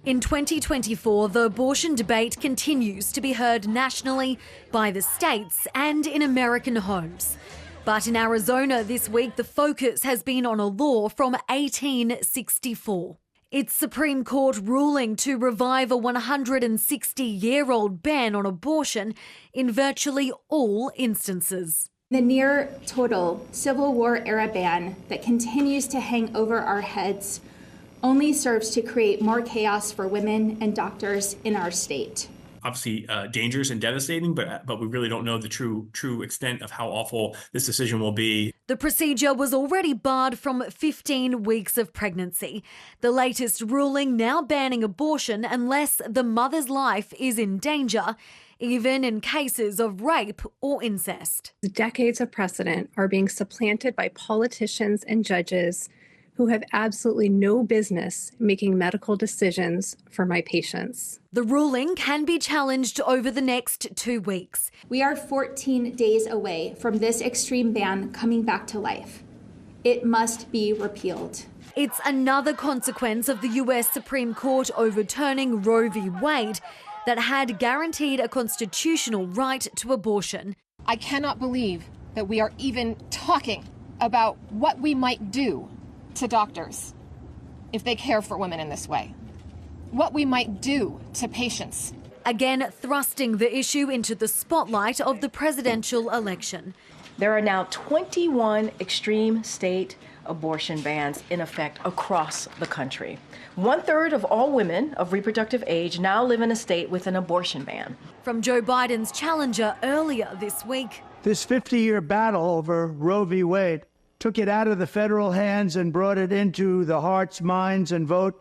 In 2024, the abortion debate continues to be heard nationally by the states and in American homes. But in Arizona this week, the focus has been on a law from 1864. It's Supreme Court ruling to revive a 160-year-old ban on abortion in virtually all instances. The near total Civil War-era ban that continues to hang over our heads only serves to create more chaos for women and doctors in our state. Obviously dangerous and devastating, but we really don't know the true extent of how awful this decision will be. The procedure was already barred from 15 weeks of pregnancy. The latest ruling now banning abortion unless the mother's life is in danger, even in cases of rape or incest. Decades of precedent are being supplanted by politicians and judges who have absolutely no business making medical decisions for my patients. The ruling can be challenged over the next 2 weeks. We are 14 days away from this extreme ban coming back to life. It must be repealed. It's another consequence of the US Supreme Court overturning Roe v. Wade that had guaranteed a constitutional right to abortion. I cannot believe that we are even talking about what we might do to doctors if they care for women in this way, what we might do to patients. Again, thrusting the issue into the spotlight of the presidential election. There are now 21 extreme state abortion bans in effect across the country. 1/3 of all women of reproductive age now live in a state with an abortion ban. From Joe Biden's challenger earlier this week. This 50-year battle over Roe v. Wade took it out of the federal hands and brought it into the hearts, minds, and vote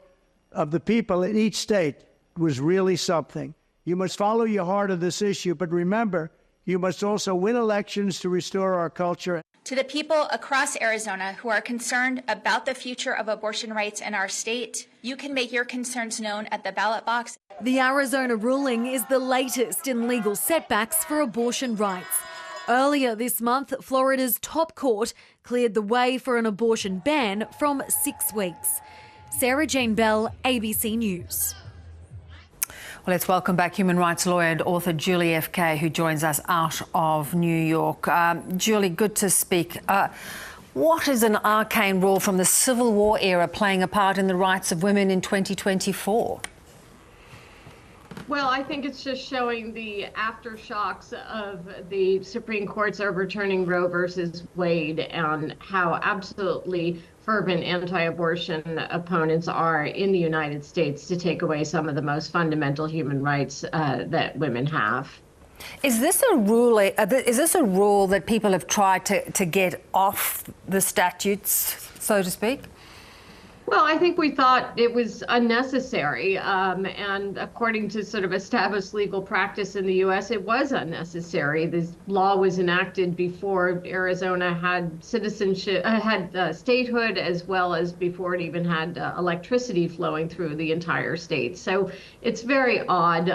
of the people in each state. It was really something. You must follow your heart of this issue, but remember, you must also win elections to restore our culture. To the people across Arizona who are concerned about the future of abortion rights in our state, you can make your concerns known at the ballot box. The Arizona ruling is the latest in legal setbacks for abortion rights. Earlier this month, Florida's top court cleared the way for an abortion ban from 6 weeks. Sarah Jane Bell, ABC News. Well, let's welcome back human rights lawyer and author Julie F.K., who joins us out of New York. Julie, good to speak. What is an arcane rule from the Civil War era playing a part in the rights of women in 2024? Well, I think it's just showing the aftershocks of the Supreme Court's overturning Roe versus Wade and how absolutely fervent anti-abortion opponents are in the United States to take away some of the most fundamental human rights that women have. Is this a rule? Is this a rule that people have tried to get off the statutes, so to speak? Well, I think we thought it was unnecessary, and according to sort of established legal practice in the U.S., it was unnecessary. This law was enacted before Arizona had citizenship, had statehood, as well as before it even had electricity flowing through the entire state. So it's very odd,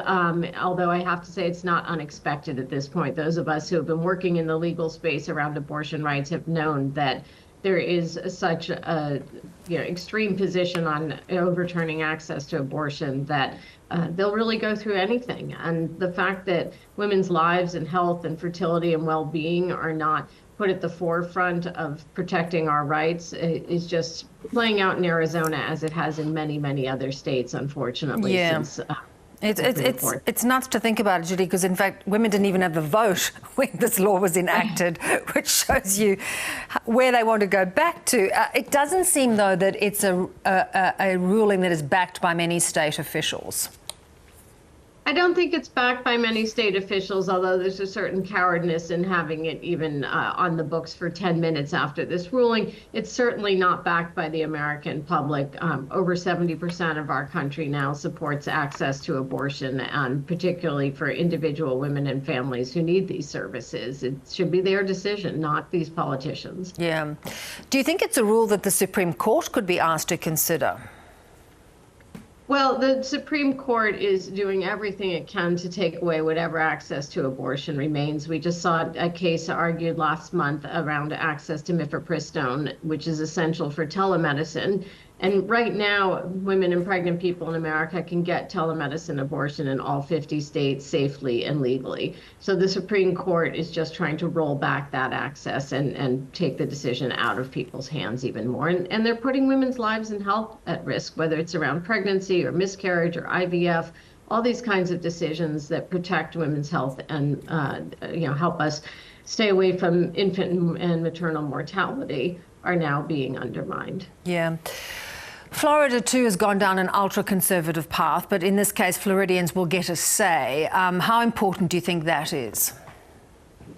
although I have to say it's not unexpected at this point. Those of us who have been working in the legal space around abortion rights have known that there is such a extreme position on overturning access to abortion that they'll really go through anything. And the fact that women's lives and health and fertility and well-being are not put at the forefront of protecting our rights is just playing out in Arizona as it has in many, many other states, unfortunately. Yeah. Since, It's nuts to think about it, Judy, because in fact women didn't even have the vote when this law was enacted, which shows you where they want to go back to. It doesn't seem, though, that it's a ruling that is backed by many state officials. I don't think it's backed by many state officials, although there's a certain cowardness in having it even on the books for 10 minutes after this ruling. It's certainly not backed by the American public. Over 70% of our country now supports access to abortion, and particularly for individual women and families who need these services. It should be their decision, not these politicians. Yeah. Do you think it's a rule that the Supreme Court could be asked to consider? Well, the Supreme Court is doing everything it can to take away whatever access to abortion remains. We just saw a case argued last month around access to mifepristone, which is essential for telemedicine. And right now, women and pregnant people in America can get telemedicine abortion in all 50 states safely and legally. So the Supreme Court is just trying to roll back that access and take the decision out of people's hands even more. And they're putting women's lives and health at risk, whether it's around pregnancy or miscarriage or IVF, all these kinds of decisions that protect women's health and help us stay away from infant and maternal mortality are now being undermined. Yeah. Florida, too, has gone down an ultra-conservative path, but in this case, Floridians will get a say. How important do you think that is?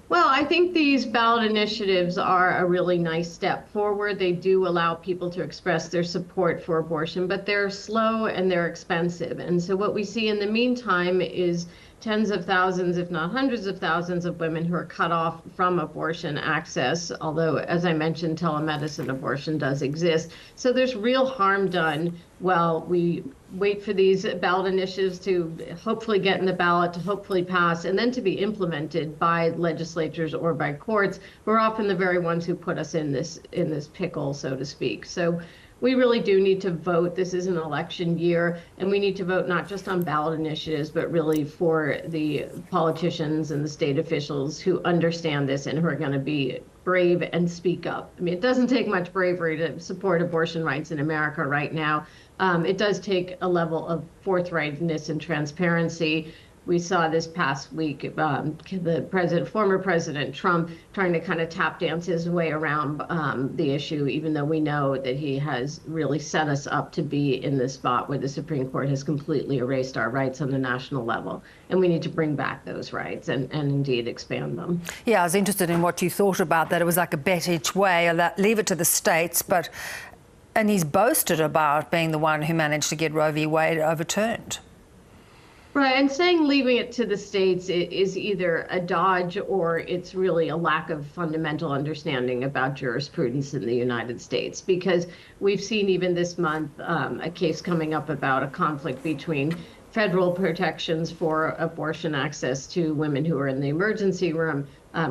Well, I think these ballot initiatives are a really nice step forward. They do allow people to express their support for abortion, but they're slow and they're expensive. And so what we see in the meantime is tens of thousands, if not hundreds of thousands of women who are cut off from abortion access, although, as I mentioned, telemedicine abortion does exist. So there's real harm done while we wait for these ballot initiatives to hopefully get in the ballot, to hopefully pass, and then to be implemented by legislatures or by courts, who are often the very ones who put us in this pickle, so to speak. So we really do need to vote. This is an election year, and we need to vote not just on ballot initiatives, but really for the politicians and the state officials who understand this and who are going to be brave and speak up. I mean, it doesn't take much bravery to support abortion rights in America right now. It does take a level of forthrightness and transparency. We saw this past week the former President Trump trying to kind of tap dance his way around the issue, even though we know that he has really set us up to be in this spot where the Supreme Court has completely erased our rights on the national level. And we need to bring back those rights and indeed expand them. Yeah, I was interested in what you thought about that. It was like a bet each way, leave it to the states, and he's boasted about being the one who managed to get Roe v. Wade overturned. Right, and saying leaving it to the states is either a dodge or it's really a lack of fundamental understanding about jurisprudence in the United States, because we've seen even this month a case coming up about a conflict between federal protections for abortion access to women who are in the emergency room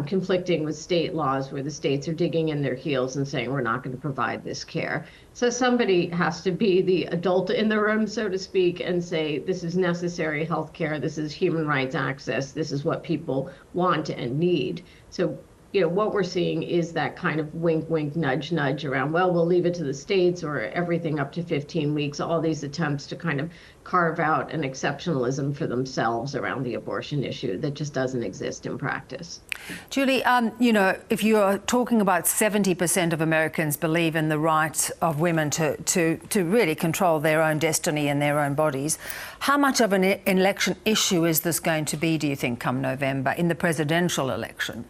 conflicting with state laws where the states are digging in their heels and saying we're not going to provide this care. So somebody has to be the adult in the room, so to speak, and say this is necessary health care, this is human rights access, this is what people want and need. So what we're seeing is that kind of wink, wink, nudge, nudge around, well, we'll leave it to the states or everything up to 15 weeks, all these attempts to kind of carve out an exceptionalism for themselves around the abortion issue that just doesn't exist in practice. Julie, if you are talking about 70% of Americans believe in the right of women to really control their own destiny and their own bodies, how much of an election issue is this going to be, do you think, come November in the presidential election?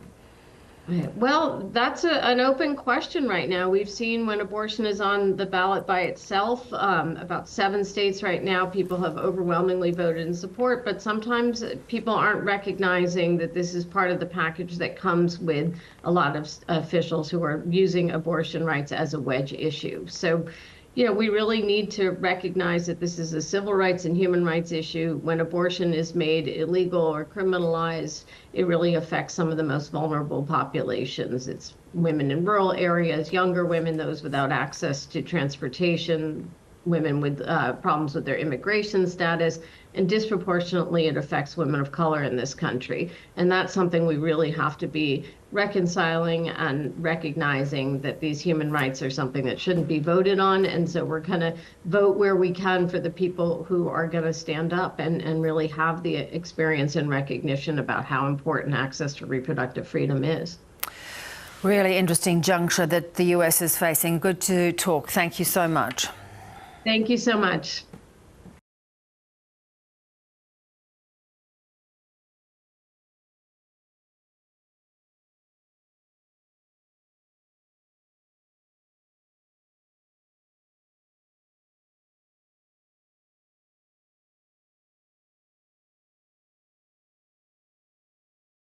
Well, that's an open question right now. We've seen when abortion is on the ballot by itself, about 7 states right now, people have overwhelmingly voted in support, but sometimes people aren't recognizing that this is part of the package that comes with a lot of officials who are using abortion rights as a wedge issue. So, we really need to recognize that this is a civil rights and human rights issue. When abortion is made illegal or criminalized, it really affects some of the most vulnerable populations. It's women in rural areas, younger women, those without access to transportation, women with problems with their immigration status, and disproportionately it affects women of color in this country. And that's something we really have to be reconciling and recognizing, that these human rights are something that shouldn't be voted on. And so we're going to vote where we can for the people who are going to stand up and really have the experience and recognition about how important access to reproductive freedom is. Really interesting juncture that the US is facing. Good to talk. Thank you so much. Thank you so much.